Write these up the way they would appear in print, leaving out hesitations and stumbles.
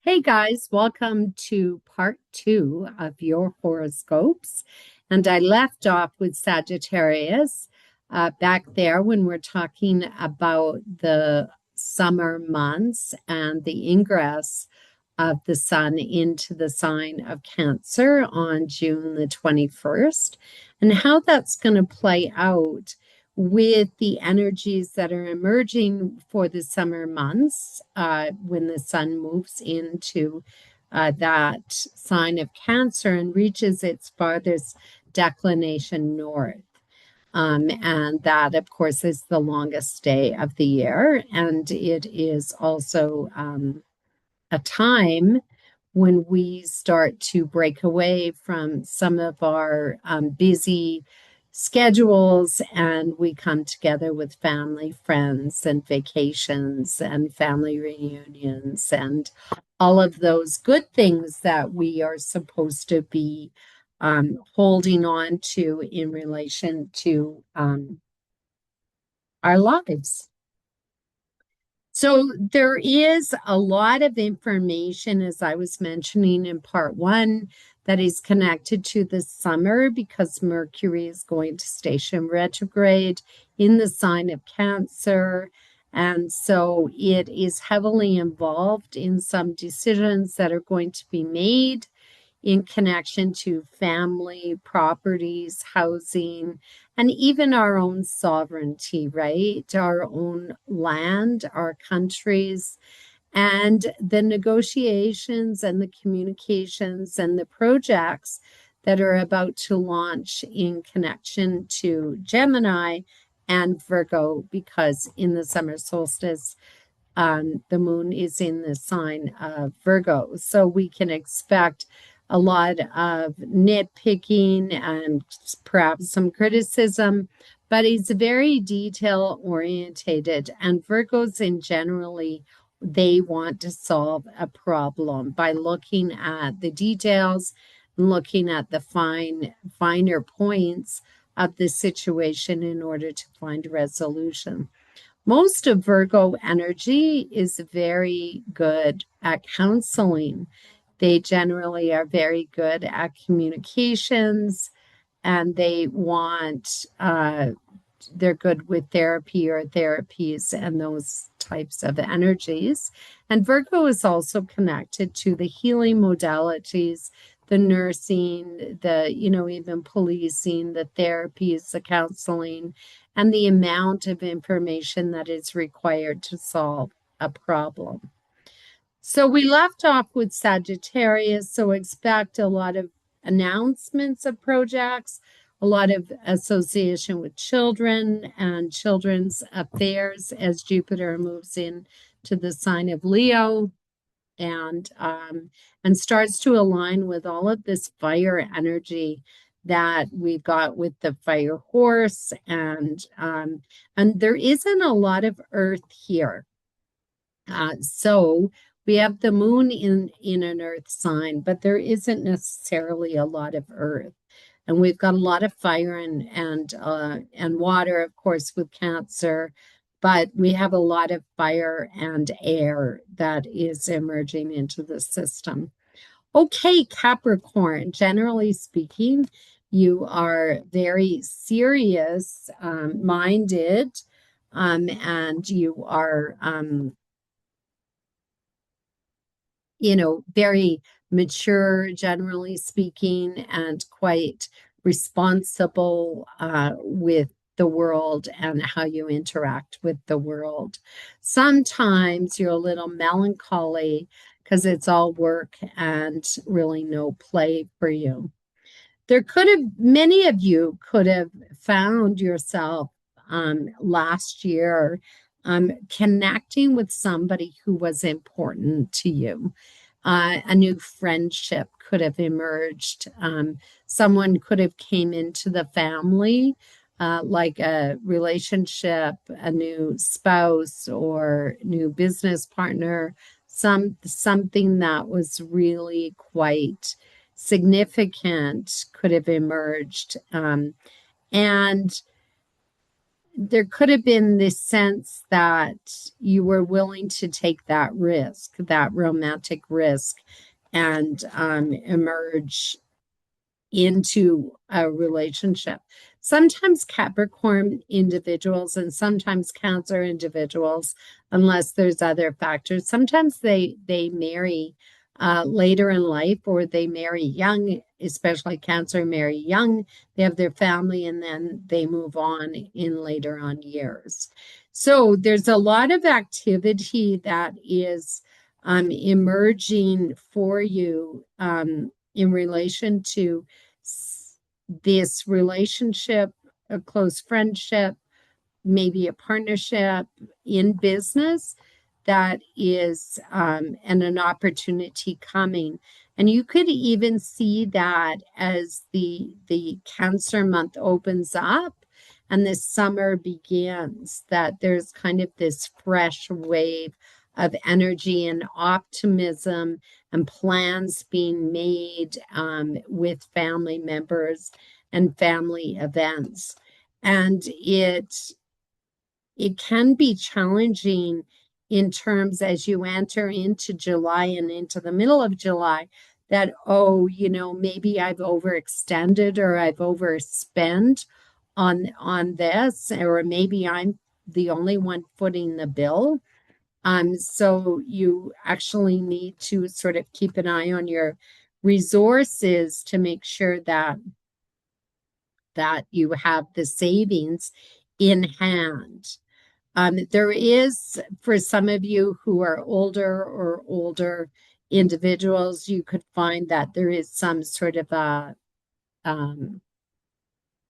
Hey guys, welcome to part two of your horoscopes. And I left off with Sagittarius back there when we're talking about the summer months and the ingress of the sun into the sign of Cancer on June the 21st, and how that's going to play out with the energies that are emerging for the summer months when the sun moves into that sign of Cancer and reaches its farthest declination north. And that, of course, is the longest day of the year. And it is also a time when we start to break away from some of our busy schedules and we come together with family, friends, and vacations and family reunions and all of those good things that we are supposed to be holding on to in relation to our lives. So there is a lot of information, as I was mentioning in part one, that is connected to the summer because Mercury is going to station retrograde in the sign of Cancer. And so it is heavily involved in some decisions that are going to be made in connection to family, properties, housing, and even our own sovereignty, right? Our own land, our countries, and the negotiations and the communications and the projects that are about to launch in connection to Gemini and Virgo, because in the summer solstice, the moon is in the sign of Virgo. So we can expect a lot of nitpicking and perhaps some criticism, but it's very detail orientated. And Virgos in generally, they want to solve a problem by looking at the details and looking at the finer points of the situation in order to find a resolution. Most of Virgo energy is very good at counseling. They generally are very good at communications and they're good with therapy or therapies and those types of energies. And Virgo is also connected to the healing modalities, the nursing, even policing, the therapies, the counseling, and the amount of information that is required to solve a problem. So we left off with Sagittarius, so expect a lot of announcements of projects, a lot of association with children and children's affairs as Jupiter moves in to the sign of Leo and starts to align with all of this fire energy that we've got with the fire horse and there isn't a lot of earth here. So we have the moon in an earth sign, but there isn't necessarily a lot of earth. And we've got a lot of fire and water, of course, with Cancer, but we have a lot of fire and air that is emerging into the system. Okay, Capricorn, generally speaking, you are very serious minded and you are very mature, generally speaking, and quite responsible with the world and how you interact with the world. Sometimes you're a little melancholy because it's all work and really no play for you. Many of you could have found yourself last year connecting with somebody who was important to you. A new friendship could have emerged. Someone could have came into the family, like a relationship, a new spouse or new business partner, something that was really quite significant could have emerged. And there could have been this sense that you were willing to take that risk, that romantic risk, and emerge into a relationship. Sometimes Capricorn individuals and sometimes Cancer individuals, unless there's other factors, sometimes they marry later in life, or they marry young, especially Cancer marry young. They have their family and then they move on in later on years. So there's a lot of activity that is emerging for you in relation to this relationship, a close friendship, maybe a partnership in business that is and an opportunity coming. And you could even see that as the Cancer month opens up and the summer begins, that there's kind of this fresh wave of energy and optimism and plans being made with family members and family events. And it can be challenging in terms as you enter into July and into the middle of July that, oh, maybe I've overextended or I've overspent on this, or maybe I'm the only one footing the bill. So you actually need to sort of keep an eye on your resources to make sure that you have the savings in hand. There is, for some of you who are older individuals, you could find that there is some sort of a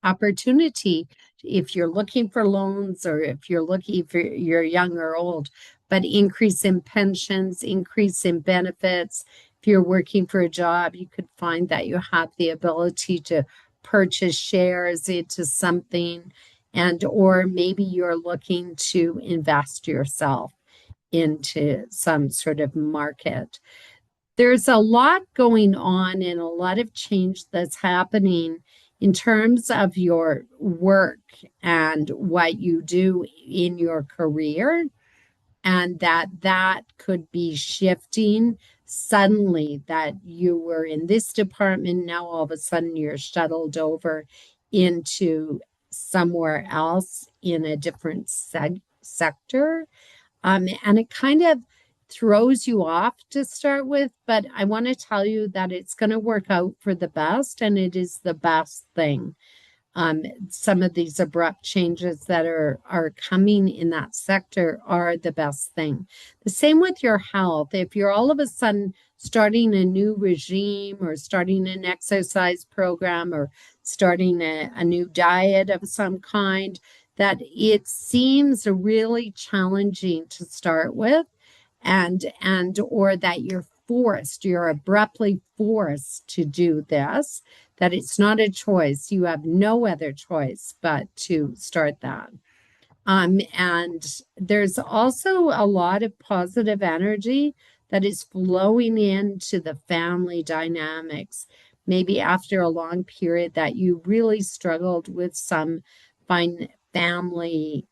opportunity if you're looking for loans, or if you're young or old, but increase in pensions, increase in benefits. If you're working for a job, you could find that you have the ability to purchase shares into something, and or maybe you're looking to invest yourself into some sort of market. There's a lot going on and a lot of change that's happening in terms of your work and what you do in your career, and that could be shifting suddenly, that you were in this department, now all of a sudden you're shuttled over into somewhere else in a different sector. And it kind of throws you off to start with, but I want to tell you that it's going to work out for the best, and it is the best thing. Some of these abrupt changes that are coming in that sector are the best thing. The same with your health. If you're all of a sudden starting a new regime, or starting an exercise program, or starting a new diet of some kind, that it seems really challenging to start with, and or that you're abruptly forced to do this, that it's not a choice. You have no other choice but to start that. And there's also a lot of positive energy that is flowing into the family dynamics. Maybe after a long period that you really struggled with some family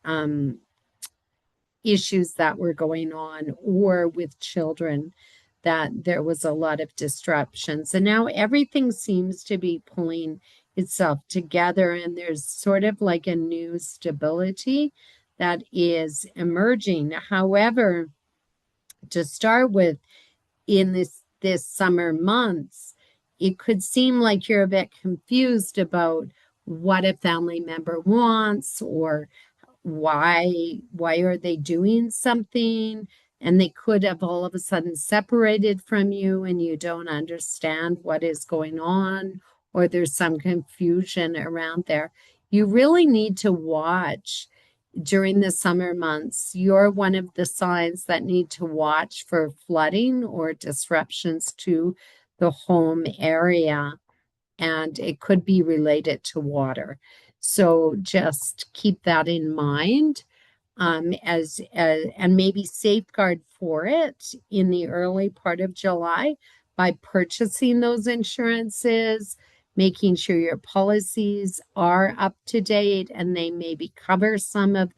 issues that were going on, or with children, that there was a lot of disruptions. And now everything seems to be pulling itself together, and there's sort of like a new stability that is emerging. However, to start with, in this summer months, it could seem like you're a bit confused about what a family member wants, or why are they doing something, and they could have all of a sudden separated from you and you don't understand what is going on, or there's some confusion around there. You really need to watch during the summer months. You're one of the signs that need to watch for flooding or disruptions to the home area, and it could be related to water. So just keep that in mind, and maybe safeguard for it in the early part of July by purchasing those insurances, making sure your policies are up to date and they maybe cover some of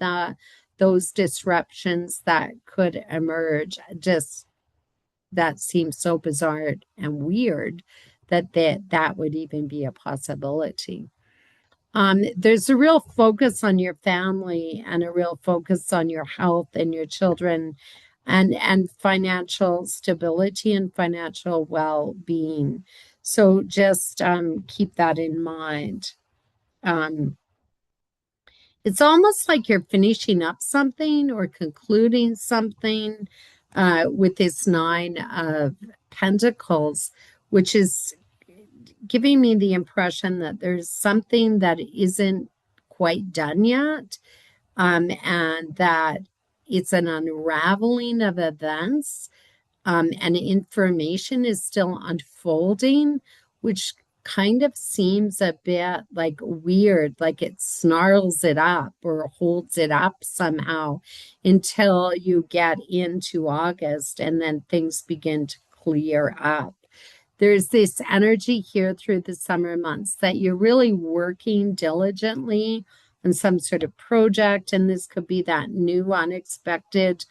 those disruptions that could emerge. Just that seems so bizarre and weird that would even be a possibility. There's a real focus on your family and a real focus on your health and your children and financial stability and financial well-being. So just keep that in mind. Um, it's almost like you're finishing up something or concluding something with this Nine of Pentacles, which is giving me the impression that there's something that isn't quite done yet, and that it's an unraveling of events, and information is still unfolding, which kind of seems a bit like weird, like it snarls it up or holds it up somehow until you get into August and then things begin to clear up. There's this energy here through the summer months that you're really working diligently on some sort of project, and this could be that new unexpected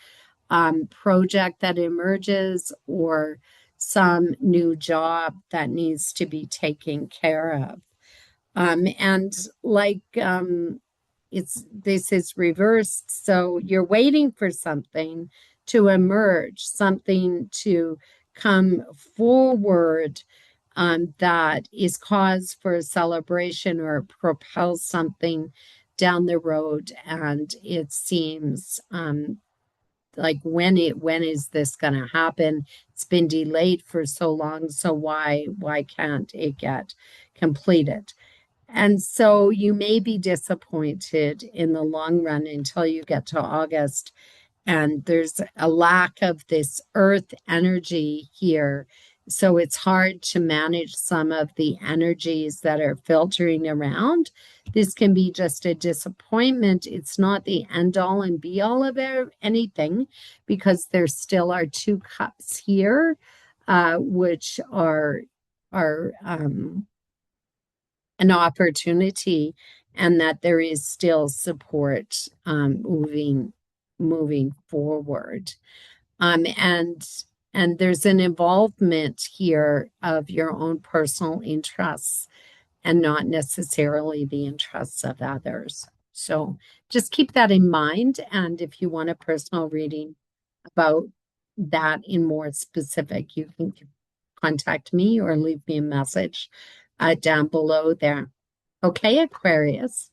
project that emerges or some new job that needs to be taken care of. And like it's this is reversed, so you're waiting for something to emerge, something to come forward that is cause for a celebration or propels something down the road. And it seems like when is this going to happen? It's been delayed for so long, so why can't it get completed? And so you may be disappointed in the long run until you get to August, and there's a lack of this earth energy here. So it's hard to manage some of the energies that are filtering around. This can be just a disappointment. It's not the end all and be all of anything, because there still are two cups here, which are an opportunity, and that there is still support moving forward. And there's an involvement here of your own personal interests and not necessarily the interests of others. So just keep that in mind. And if you want a personal reading about that in more specific, you can contact me or leave me a message down below there. Okay, Aquarius.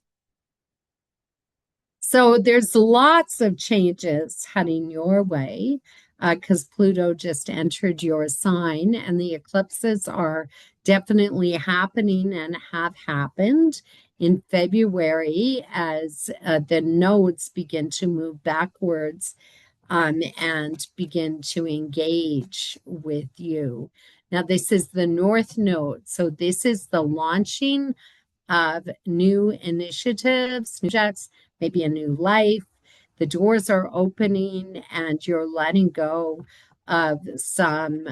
So there's lots of changes heading your way because Pluto just entered your sign, and the eclipses are definitely happening and have happened in February as the nodes begin to move backwards and begin to engage with you. Now, this is the North Node, so this is the launching of new initiatives, new projects, maybe a new life. The doors are opening and you're letting go of some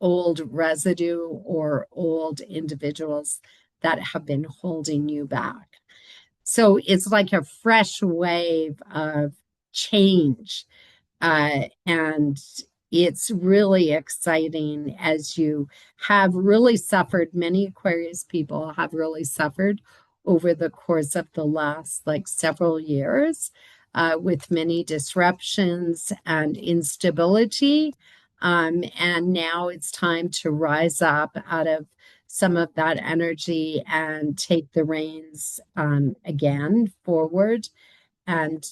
old residue or old individuals that have been holding you back. So it's like a fresh wave of change. And it's really exciting as you have really suffered. Many Aquarius people have really suffered over the course of the last like several years with many disruptions and instability. And now it's time to rise up out of some of that energy and take the reins again forward and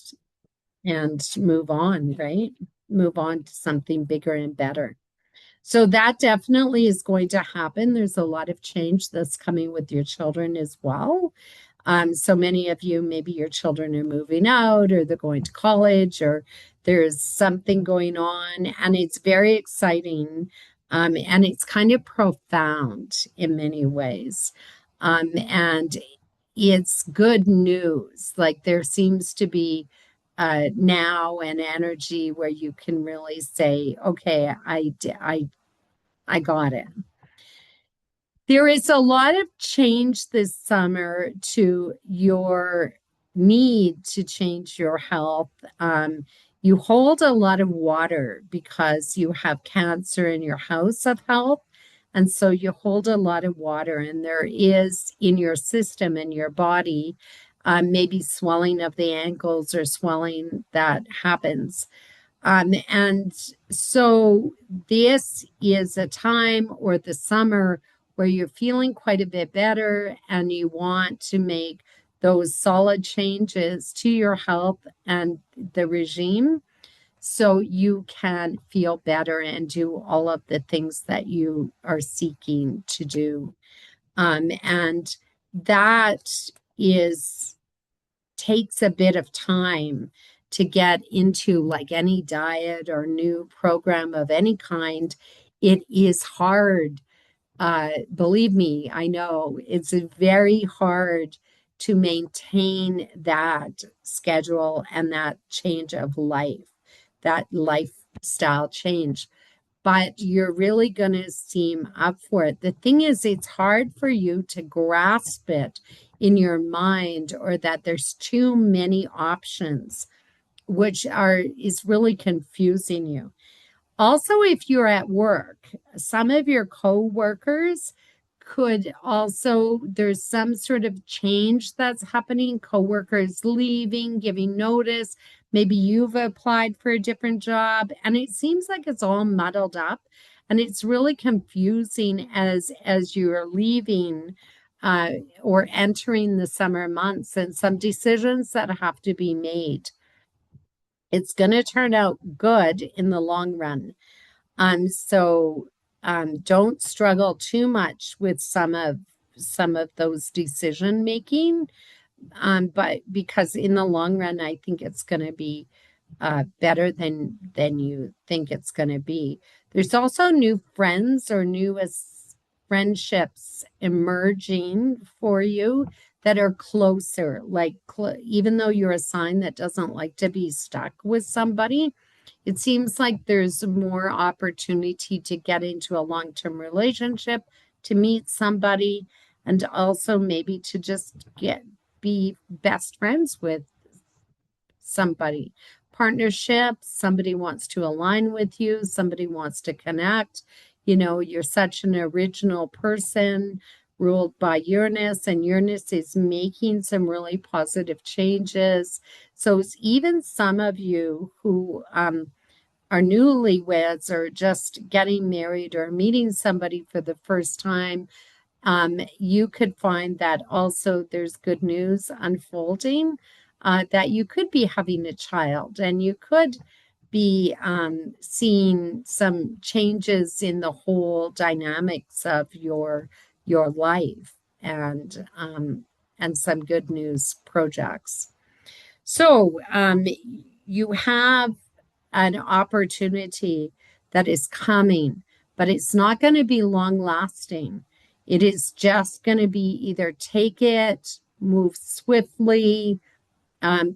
move on, right? Move on to something bigger and better. So that definitely is going to happen. There's a lot of change that's coming with your children as well. So many of you, maybe your children are moving out or they're going to college or there's something going on, and it's very exciting. And it's kind of profound in many ways. And it's good news. Like there seems to be now an energy where you can really say, okay, I got it. There is a lot of change this summer to your need to change your health. You hold a lot of water because you have Cancer in your house of health. And so you hold a lot of water, and there is in your system, in your body, maybe swelling of the ankles or swelling that happens. And so this is a time or the summer where you're feeling quite a bit better and you want to make those solid changes to your health and the regime so you can feel better and do all of the things that you are seeking to do. And that is takes a bit of time to get into, like any diet or new program of any kind. It is hard. Believe me, I know it's very hard to maintain that schedule and that change of life, that lifestyle change. But you're really going to seem up for it. The thing is, it's hard for you to grasp it in your mind, or that there's too many options, which is really confusing you. Also, if you're at work, some of your co-workers could also, there's some sort of change that's happening, co-workers leaving, giving notice. Maybe you've applied for a different job, and it seems like it's all muddled up, and it's really confusing as you're leaving or entering the summer months, and some decisions that have to be made. It's going to turn out good in the long run. So don't struggle too much with some of those decision making. But because in the long run, I think it's going to be better than you think it's going to be. There's also new friends or friendships emerging for you that are closer. Like even though you're a sign that doesn't like to be stuck with somebody, it seems like there's more opportunity to get into a long-term relationship, to meet somebody, and also maybe to just be best friends with somebody. Partnerships, somebody wants to align with you, somebody wants to connect. You know, you're such an original person ruled by Uranus, and Uranus is making some really positive changes. So even some of you who are newlyweds or just getting married or meeting somebody for the first time, you could find that also there's good news unfolding, that you could be having a child, and you could be seeing some changes in the whole dynamics of your life, and some good news projects. So you have an opportunity that is coming, but it's not going to be long lasting. It is just going to be either take it, move swiftly,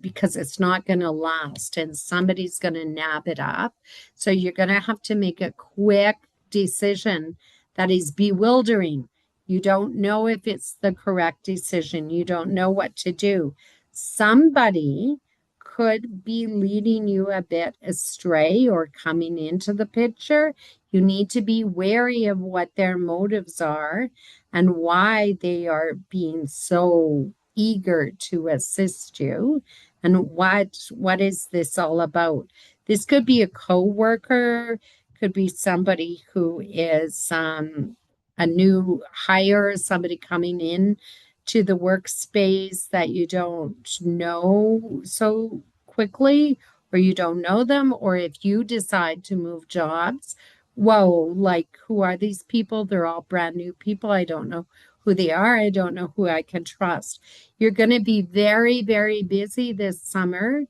because it's not going to last and somebody's going to nab it up. So you're going to have to make a quick decision that is bewildering. You don't know if it's the correct decision. You don't know what to do. Somebody could be leading you a bit astray or coming into the picture. You need to be wary of what their motives are and why they are being so eager to assist you, and what is this all about. This could be a co-worker, could be somebody who is a new hire, somebody coming in to the workspace that you don't know so quickly, or you don't know them, or if you decide to move jobs, whoa, like who are these people? They're all brand new people. I don't know who they are. I don't know who I can trust. You're going to be very, very busy this summer.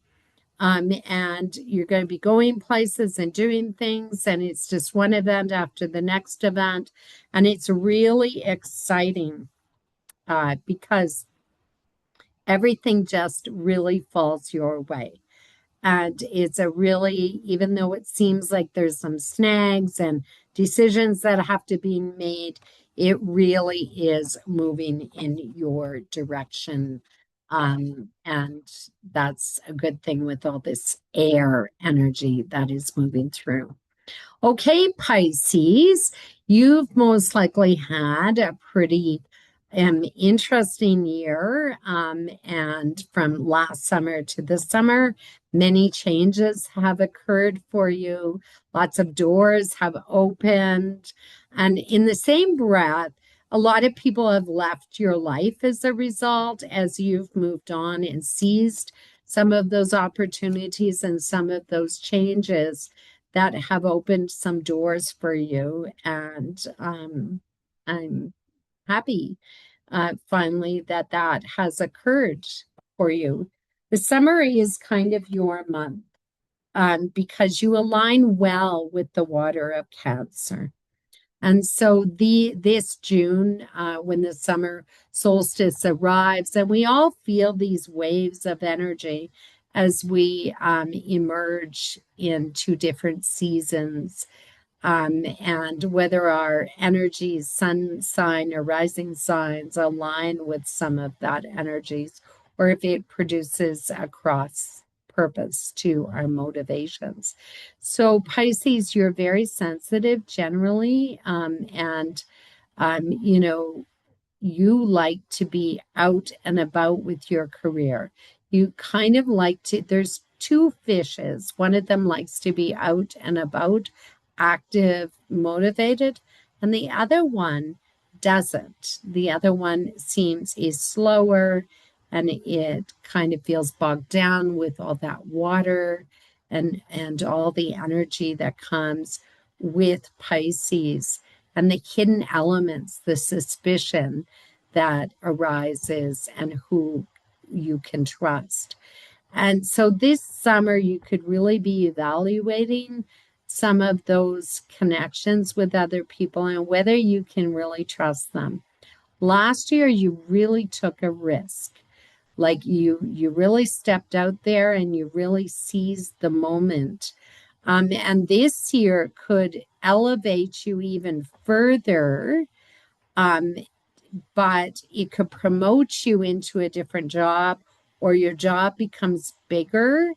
And you're going to be going places and doing things, and it's just one event after the next event. And it's really exciting because everything just really falls your way. And it's a really, even though it seems like there's some snags and decisions that have to be made, it really is moving in your direction. And that's a good thing with all this air energy that is moving through. Okay, Pisces, you've most likely had a pretty interesting year. And from last summer to this summer, many changes have occurred for you. Lots of doors have opened. And in the same breath, a lot of people have left your life as a result as you've moved on and seized some of those opportunities and some of those changes that have opened some doors for you. And I'm happy finally that that has occurred for you. The summer is kind of your month because you align well with the water of Cancer. And so this June, when the summer solstice arrives, and we all feel these waves of energy as we emerge into different seasons, and whether our energies, sun sign or rising signs, align with some of that energies, or if it produces a cross purpose to our motivations. So Pisces, you're very sensitive generally, and you know, you like to be out and about with your career. You kind of like to, there's two fishes. One of them likes to be out and about, active, motivated, and the other one doesn't. The other one is slower and it kind of feels bogged down with all that water and all the energy that comes with Pisces and the hidden elements, the suspicion that arises and who you can trust. And so this summer, you could really be evaluating some of those connections with other people and whether you can really trust them. Last year, you really took a risk. Like you really stepped out there and you really seized the moment. And this year could elevate you even further, um, but it could promote you into a different job or your job becomes bigger.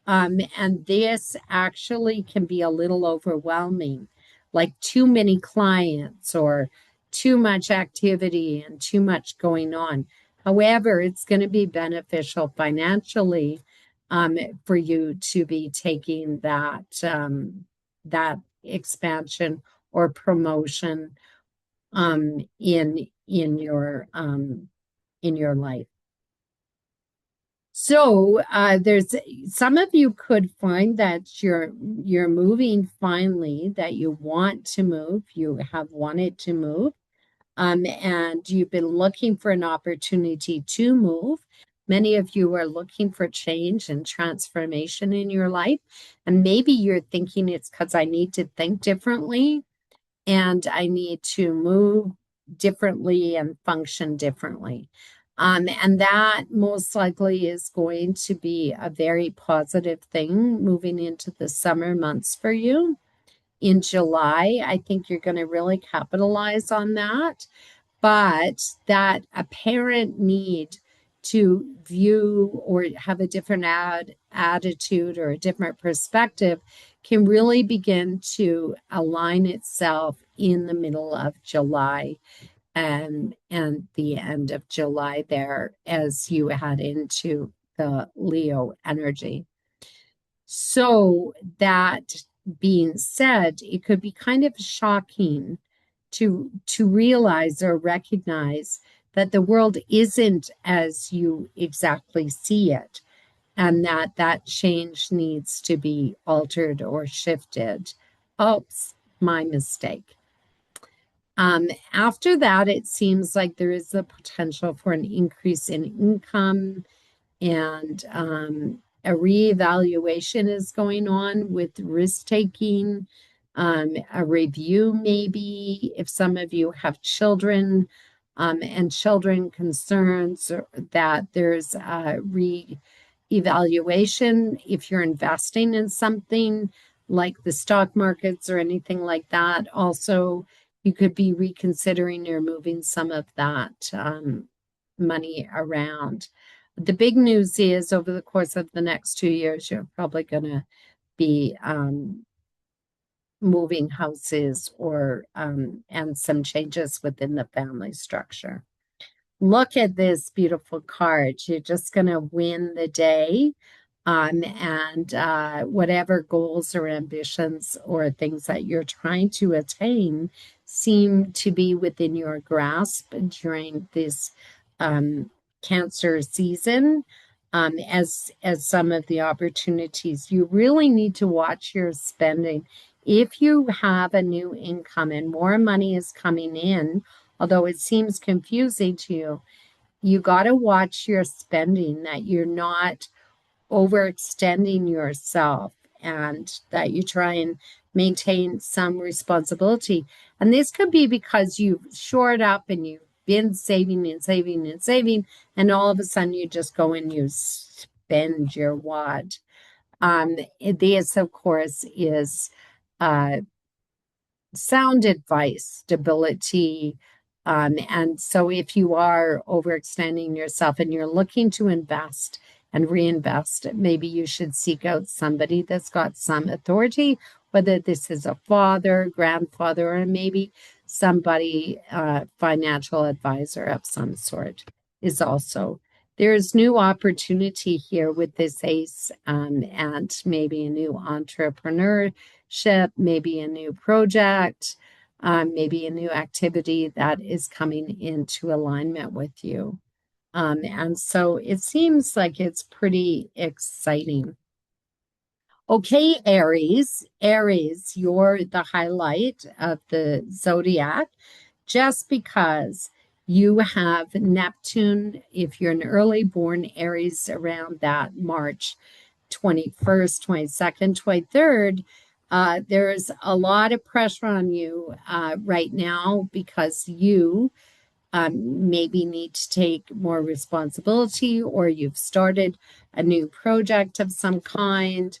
And this actually can be a little overwhelming, like too many clients or too much activity and too much going on. However, it's going to be beneficial financially for you to be taking that expansion or promotion in your life. So there's some of you could find that you're moving finally, that you want to move, you have wanted to move, and you've been looking for an opportunity to move. Many of you are looking for change and transformation in your life, and maybe you're thinking it's because I need to think differently and I need to move differently and function differently. And that most likely is going to be a very positive thing moving into the summer months for you. In July, I think you're going to really capitalize on that. But that apparent need to view or have a different attitude or a different perspective can really begin to align itself in the middle of July and the end of July there as you head into the Leo energy. So that being said, it could be kind of shocking to realize or recognize that the world isn't as you exactly see it and that that change needs to be altered or shifted. Oops, my mistake. After that, it seems like there is the potential for an increase in income and a reevaluation is going on with risk taking, a review maybe if some of you have children and children concerns or that there's a reevaluation if you're investing in something like the stock markets or anything like that. Also, you could be reconsidering or moving some of that money around. The big news is over the course of the next 2 years, you're probably going to be moving houses or and some changes within the family structure. Look at this beautiful card. You're just going to win the day. And whatever goals or ambitions or things that you're trying to attain seem to be within your grasp during this Cancer season. As some of the opportunities, you really need to watch your spending. If you have a new income and more money is coming in, although it seems confusing to you, you got to watch your spending, that you're not overextending yourself and that you try and maintain some responsibility. And this could be because you've shored up and you've been saving and saving and saving, and all of a sudden you just go and you spend your wad. This, of course, is sound advice, stability. And so if you are overextending yourself and you're looking to invest and reinvest, maybe you should seek out somebody that's got some authority, whether this is a father, grandfather, or maybe somebody, financial advisor of some sort is also. There's new opportunity here with this ace, and maybe a new entrepreneurship, maybe a new project, maybe a new activity that is coming into alignment with you. And so it seems like it's pretty exciting. Okay, Aries. Aries, you're the highlight of the zodiac just because you have Neptune, if you're an early born Aries, around that March 21st, 22nd, 23rd. There's a lot of pressure on you right now because you maybe need to take more responsibility, or you've started a new project of some kind.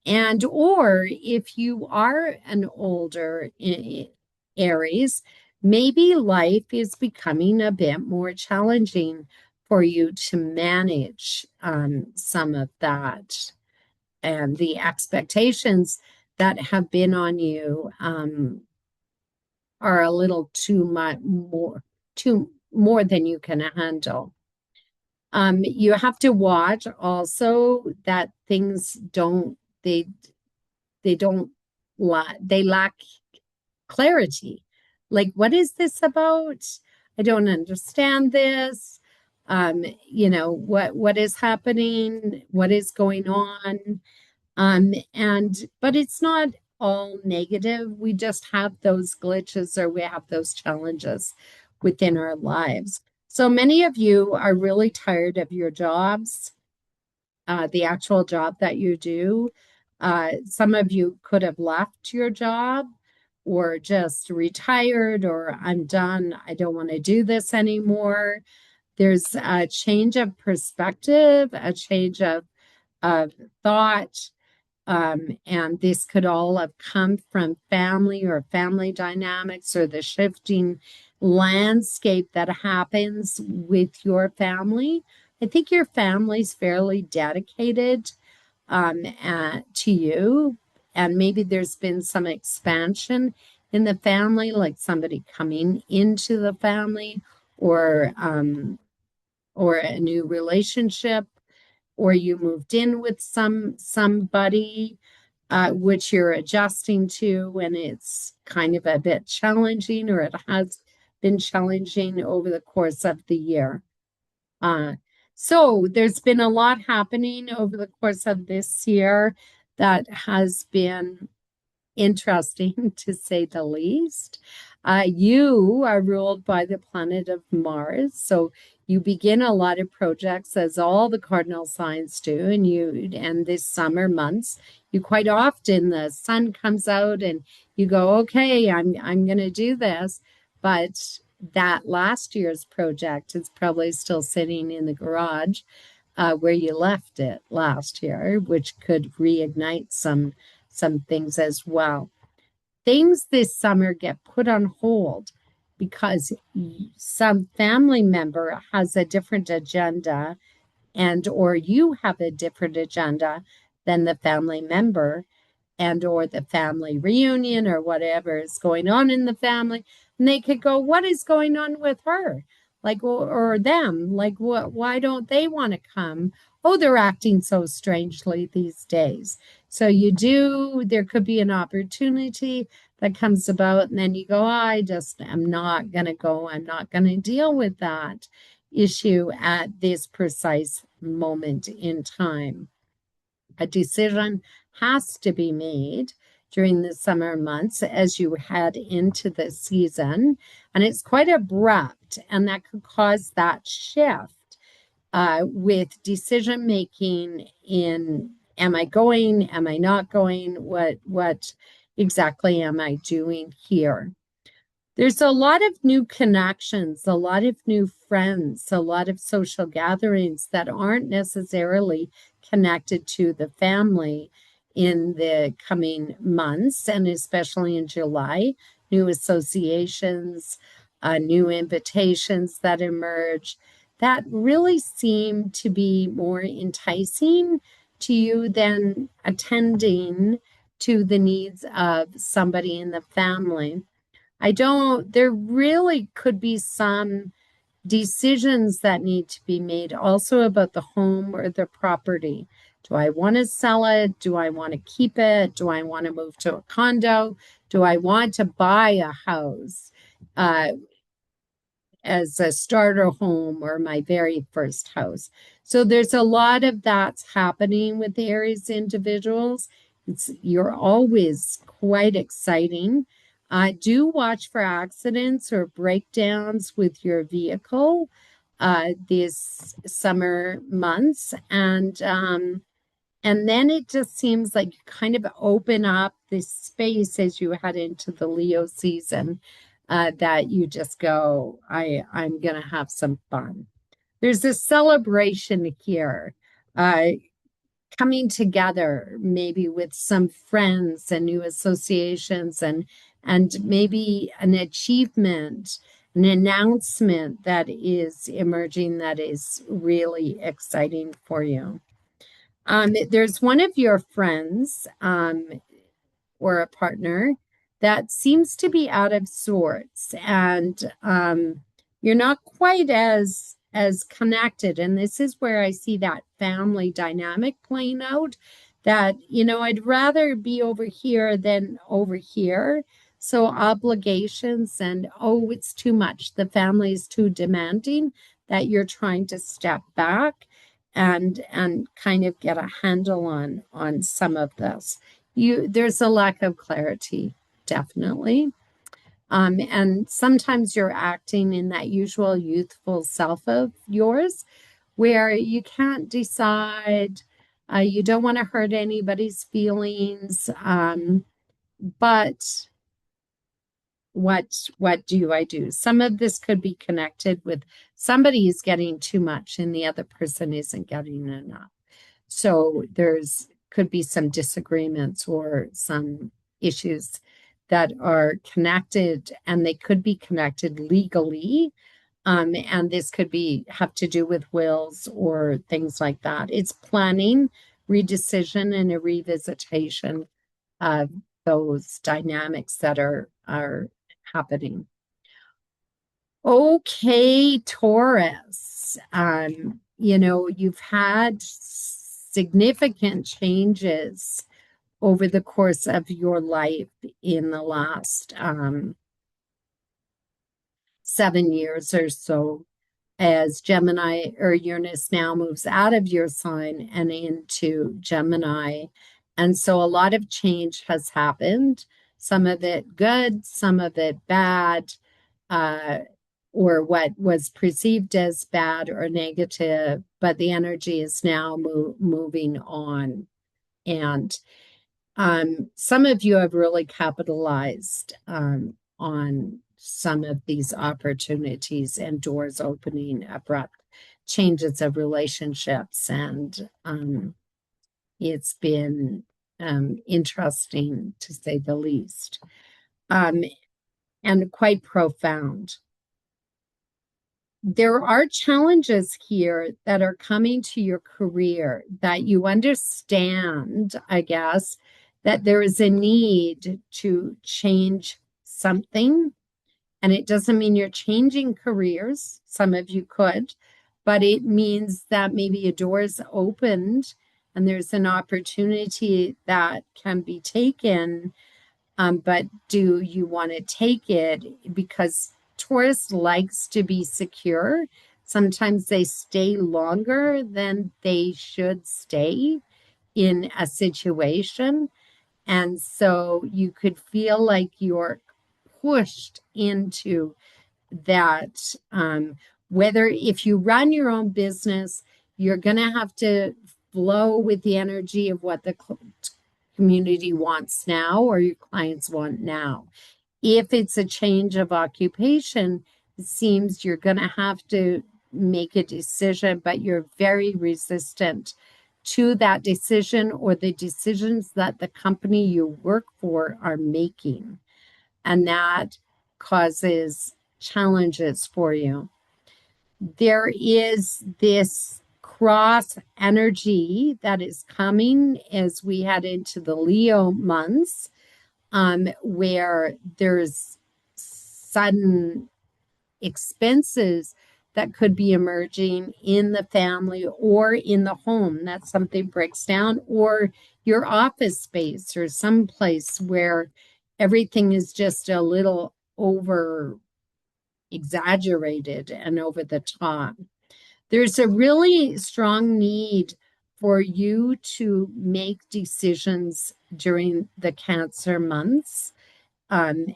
And or if you are an older Aries, maybe life is becoming a bit more challenging for you to manage some of that, and the expectations that have been on you are a little too much too more than you can handle. You have to watch also that things don't they don't they lack clarity. Like, what is this about? I don't understand this. What is happening? What is going on? But it's not all negative. We just have those glitches or we have those challenges within our lives. So many of you are really tired of your jobs, the actual job that you do. Some of you could have left your job or just retired, or I'm done. I don't want to do this anymore. There's a change of perspective, a change of thought. And this could all have come from family or family dynamics or the shifting landscape that happens with your family. I think your family's fairly dedicated to you, and maybe there's been some expansion in the family, like somebody coming into the family, or a new relationship, or you moved in with somebody which you're adjusting to, and it's kind of a bit challenging, or it has been challenging over the course of the year. So there's been a lot happening over the course of this year that has been interesting to say the least. You are ruled by the planet of Mars, so you begin a lot of projects, as all the cardinal signs do, and this summer months, you quite often the sun comes out and you go, okay, I'm going to do this, but that last year's project is probably still sitting in the garage where you left it last year, which could reignite some things as well. things this summer get put on hold because some family member has a different agenda and or you have a different agenda than the family member and or the family reunion or whatever is going on in the family, and they could go, what is going on with her, like, or them, like, what, why don't they want to come? Oh, they're acting so strangely these days. So there could be an opportunity that comes about, and then you go, I just am not going to go, I'm not going to deal with that issue at this precise moment in time. A decision has to be made during the summer months as you head into the season, and it's quite abrupt, and that could cause that shift with decision making in, am I going, am I not going, what exactly am I doing here? There's a lot of new connections, a lot of new friends, a lot of social gatherings that aren't necessarily connected to the family in the coming months, and especially in July. New associations, new invitations that emerge that really seem to be more enticing to you than attending to the needs of somebody in the family. There really could be some decisions that need to be made also about the home or the property. Do I want to sell it? Do I want to keep it? Do I want to move to a condo? Do I want to buy a house? As a starter home or my very first house. So there's a lot of that's happening with the Aries individuals. You're always quite exciting. Do watch for accidents or breakdowns with your vehicle these summer months. And then it just seems like you kind of open up this space as you head into the Leo season, that you just go, I'm going to have some fun. There's a celebration here, uh, coming together, maybe with some friends and new associations, and maybe an achievement, an announcement that is emerging that is really exciting for you. There's one of your friends, or a partner that seems to be out of sorts, and you're not quite as connected. And this is where I see that family dynamic playing out, that, I'd rather be over here than over here. So obligations and, oh, it's too much. The family is too demanding, that you're trying to step back and kind of get a handle on some of this. There's a lack of clarity, definitely. And sometimes you're acting in that usual youthful self of yours where you can't decide, you don't want to hurt anybody's feelings, but what do I do? Some of this could be connected with somebody is getting too much and the other person isn't getting enough. So could be some disagreements or some issues that are connected, and they could be connected legally. And this could have to do with wills or things like that. It's planning, redecision, and a revisitation of those dynamics that are happening. Okay, Taurus. You've had significant changes over the course of your life in the last 7 years or so, as Gemini or Uranus now moves out of your sign and into Gemini. And so a lot of change has happened, some of it good, some of it bad, or what was perceived as bad or negative, but the energy is now moving on. And some of you have really capitalized on some of these opportunities and doors opening, abrupt changes of relationships. And it's been interesting, to say the least. um, and quite profound. There are challenges here that are coming to your career that you understand, I guess, that there is a need to change something. And it doesn't mean you're changing careers. Some of you could, but it means that maybe a door is opened and there's an opportunity that can be taken. But do you want to take it? Because Taurus likes to be secure. Sometimes they stay longer than they should stay in a situation. And so you could feel like you're pushed into that. Whether if you run your own business, you're going to have to flow with the energy of what the community wants now or your clients want now. If it's a change of occupation, it seems you're going to have to make a decision, but you're very resistant to that decision or the decisions that the company you work for are making. And that causes challenges for you. There is this cross energy that is coming as we head into the Leo months, where there's sudden expenses that could be emerging in the family or in the home. That something breaks down, or your office space, or some place where everything is just a little over exaggerated and over the top. There's a really strong need for you to make decisions during the Cancer months, um,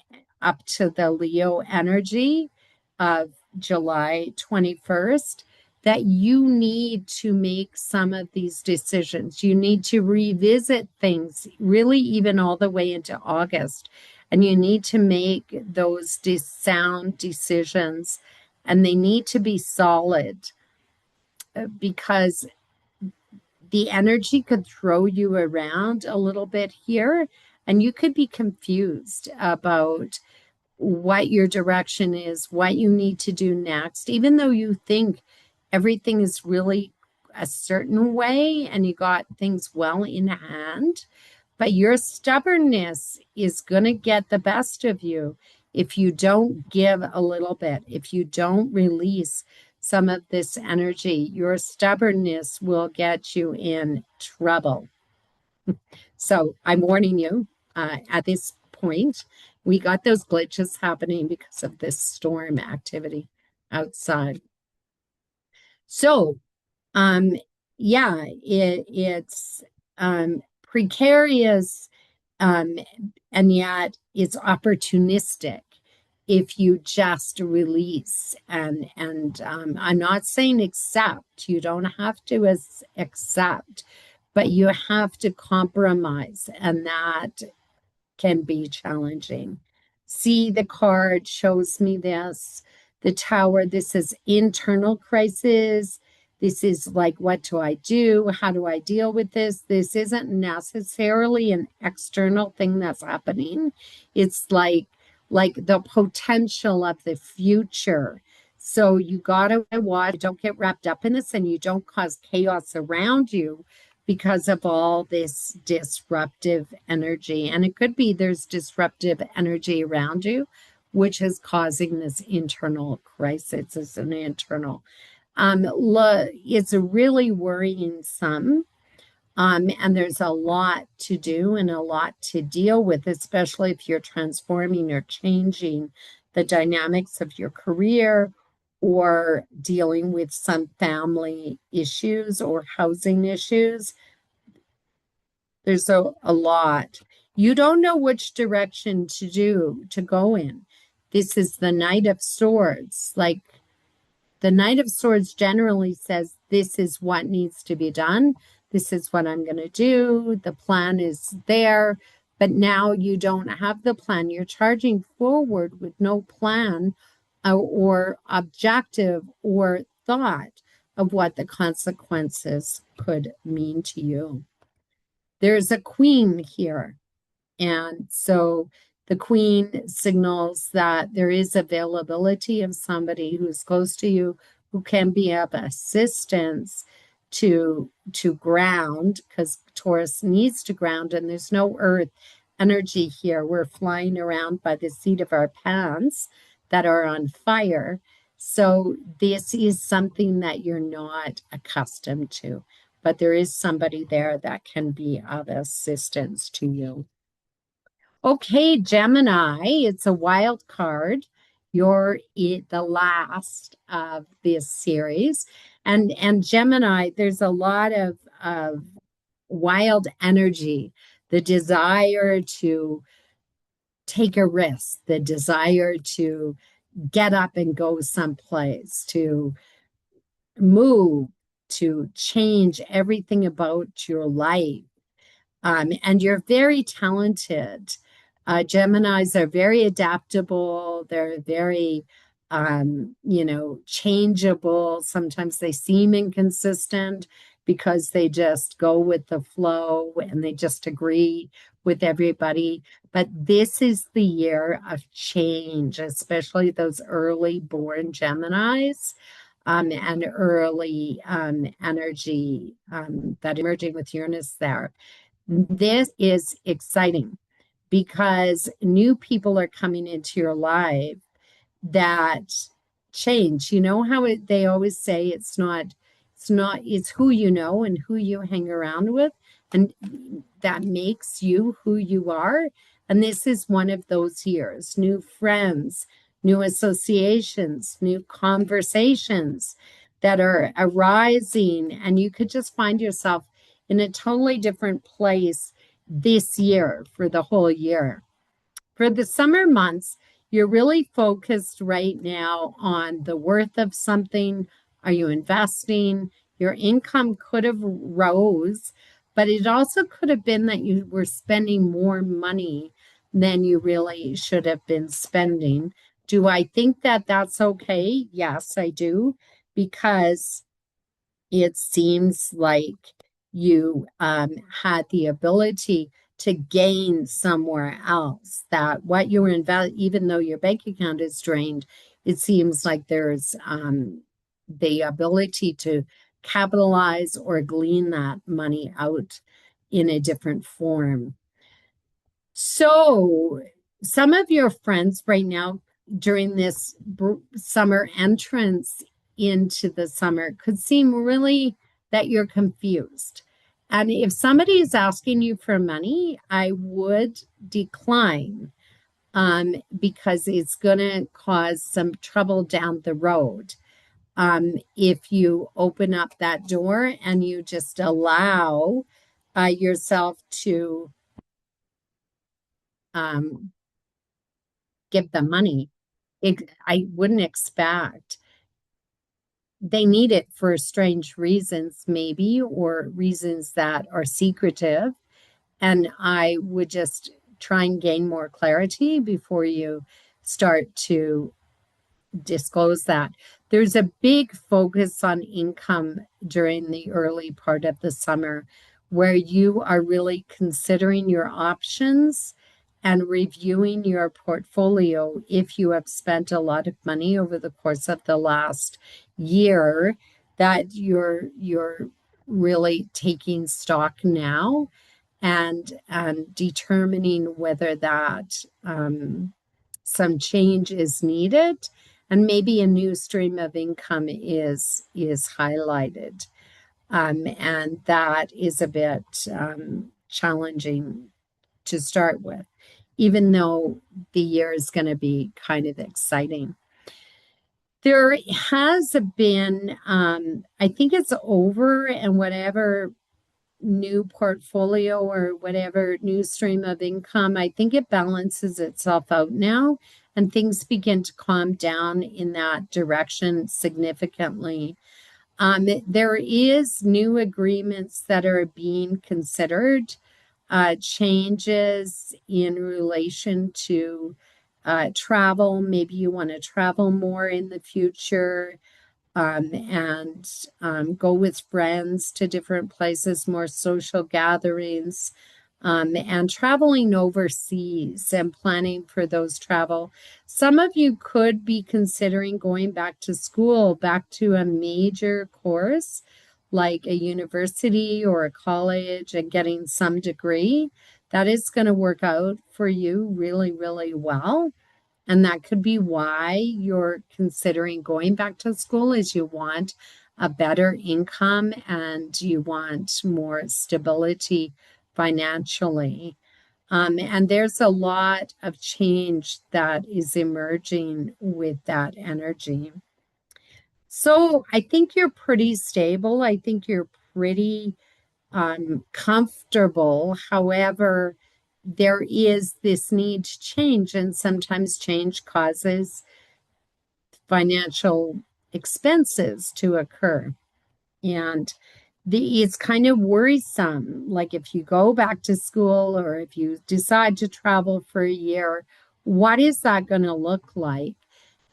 up to the Leo energy of July 21st, that you need to make some of these decisions. You need to revisit things, really, even all the way into August. And you need to make those sound decisions, and they need to be solid, because the energy could throw you around a little bit here, and you could be confused about what your direction is, what you need to do next, even though you think everything is really a certain way and you got things well in hand. But your stubbornness is going to get the best of you if you don't give a little bit, if you don't release some of this energy. Your stubbornness will get you in trouble. So I'm warning you, at this point, we got those glitches happening because of this storm activity outside. So, um, yeah, it's precarious, um, and yet it's opportunistic if you just release. And I'm not saying accept. You don't have to accept, but you have to compromise, and that can be challenging. See, the card shows me this. The Tower, this is internal crisis. This is like, what do I do? How do I deal with this? This isn't necessarily an external thing that's happening. It's like the potential of the future. So you gotta watch, don't get wrapped up in this, and you don't cause chaos around you because of all this disruptive energy. And it could be there's disruptive energy around you, which is causing this internal crisis. It's an internal. It's really worrying some. And there's a lot to do and a lot to deal with, especially if you're transforming or changing the dynamics of your career or dealing with some family issues or housing issues. There's a lot. You don't know which direction to go in. This is the Knight of Swords. Like, the Knight of Swords generally says, this is what needs to be done. This is what I'm going to do. The plan is there. But now you don't have the plan. You're charging forward with no plan, or objective or thought of what the consequences could mean to you. There's a queen here. And so The Queen signals that there is availability of somebody who's close to you who can be of assistance to ground, because Taurus needs to ground, and there's no earth energy here. We're flying around by the seat of our pants that are on fire. So this is something that you're not accustomed to, but there is somebody there that can be of assistance to you. Okay, Gemini, it's a wild card. You're the last of this series. And Gemini, there's a lot of wild energy, the desire to take a risk, the desire to get up and go someplace, to move, to change everything about your life. And you're very talented. Geminis are very adaptable. They're very, changeable. Sometimes they seem inconsistent because they just go with the flow and they just agree with everybody. But this is the year of change, especially those early born Geminis. And early energy that emerging with Uranus there. This is exciting because new people are coming into your life that change. You know how they always say it's who you know and who you hang around with, and that makes you who you are. And this is one of those years. New friends, new associations, new conversations that are arising, and you could just find yourself in a totally different place this year for the whole year. For the summer months, you're really focused right now on the worth of something. Are you investing? Your income could have rose, but it also could have been that you were spending more money than you really should have been spending. Do I think that that's okay? Yes, I do, because it seems like you had the ability to gain somewhere else, that what you were investing, even though your bank account is drained, it seems like there's the ability to capitalize or glean that money out in a different form. So, some of your friends right now during this summer entrance into the summer could seem really that you're confused. And if somebody is asking you for money, I would decline because it's going to cause some trouble down the road. If you open up that door and you just allow yourself to um, give them money. I wouldn't expect. They need it for strange reasons, maybe, or reasons that are secretive. And I would just try and gain more clarity before you start to disclose that. There's a big focus on income during the early part of the summer where you are really considering your options and reviewing your portfolio if you have spent a lot of money over the course of the last year, that you're really taking stock now and determining whether that some change is needed, and maybe a new stream of income is highlighted, and that is a bit challenging to start with, even though the year is going to be kind of exciting. There has been, I think it's over, and whatever new portfolio or whatever new stream of income, I think it balances itself out now, and things begin to calm down in that direction significantly. There is new agreements that are being considered, changes in relation to travel. Maybe you want to travel more in the future, and go with friends to different places, more social gatherings. and traveling overseas and planning for those travel. Some of you could be considering going back to school, back to a major course like a university or a college and getting some degree. That is going to work out for you really, really well. And that could be why you're considering going back to school is you want a better income and you want more stability financially. And there's a lot of change that is emerging with that energy. So I think you're pretty stable. I think you're pretty comfortable. However, there is this need to change, and sometimes change causes financial expenses to occur. And it's kind of worrisome. Like if you go back to school or if you decide to travel for a year, what is that going to look like?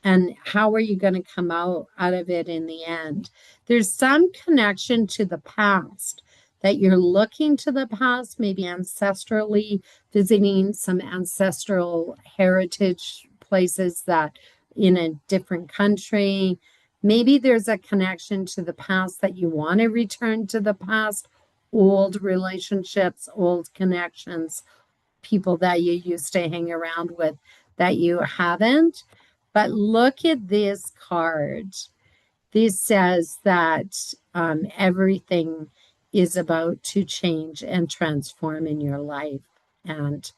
And how are you going to come out of it in the end? There's some connection to the past that you're looking to the past, maybe ancestrally, visiting some ancestral heritage places that in a different country. Maybe there's a connection to the past that you want to return to the past, old relationships, old connections, people that you used to hang around with that you haven't. But look at this card. This says that everything is about to change and transform in your life. And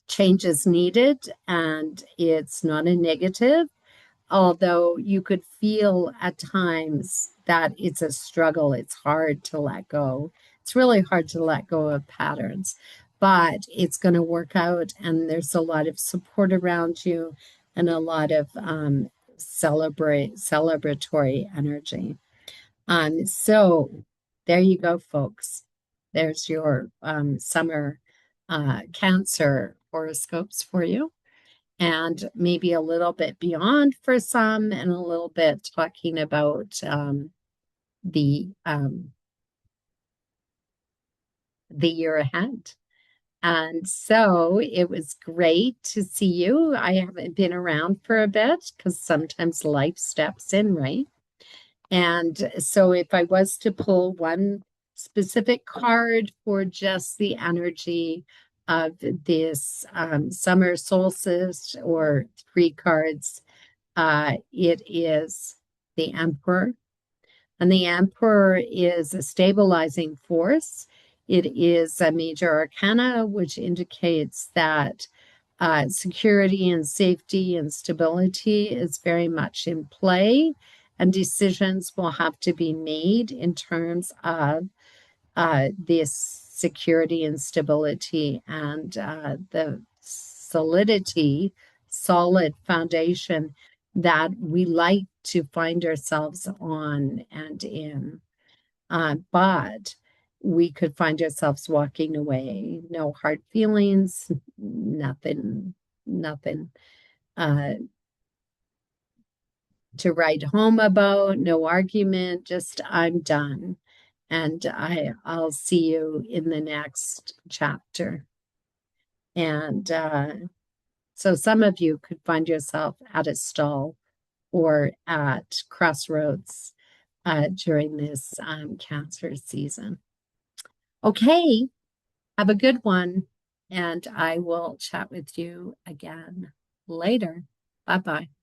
change is needed, and it's not a negative, although you could feel at times that it's a struggle. It's hard to let go. It's really hard to let go of patterns, but it's going to work out. And there's a lot of support around you and a lot of celebratory energy. So there you go, folks. There's your summer Cancer horoscopes for you, and maybe a little bit beyond for some, and a little bit talking about the um, the year ahead. And so it was great to see you. I haven't been around for a bit because sometimes life steps in, right? And so if I was to pull one specific card for just the energy of this summer solstice, or three cards, it is the Emperor. And the Emperor is a stabilizing force. It is a major arcana, which indicates that security and safety and stability is very much in play, and decisions will have to be made in terms of this security and stability and the solid foundation that we like to find ourselves on and in. But we could find ourselves walking away, no hard feelings, nothing uh, to write home about, no argument, just I'm done. And I'll see you in the next chapter. And so some of you could find yourself at a stall or at crossroads during this Cancer season. Okay, have a good one, and I will chat with you again later. Bye bye.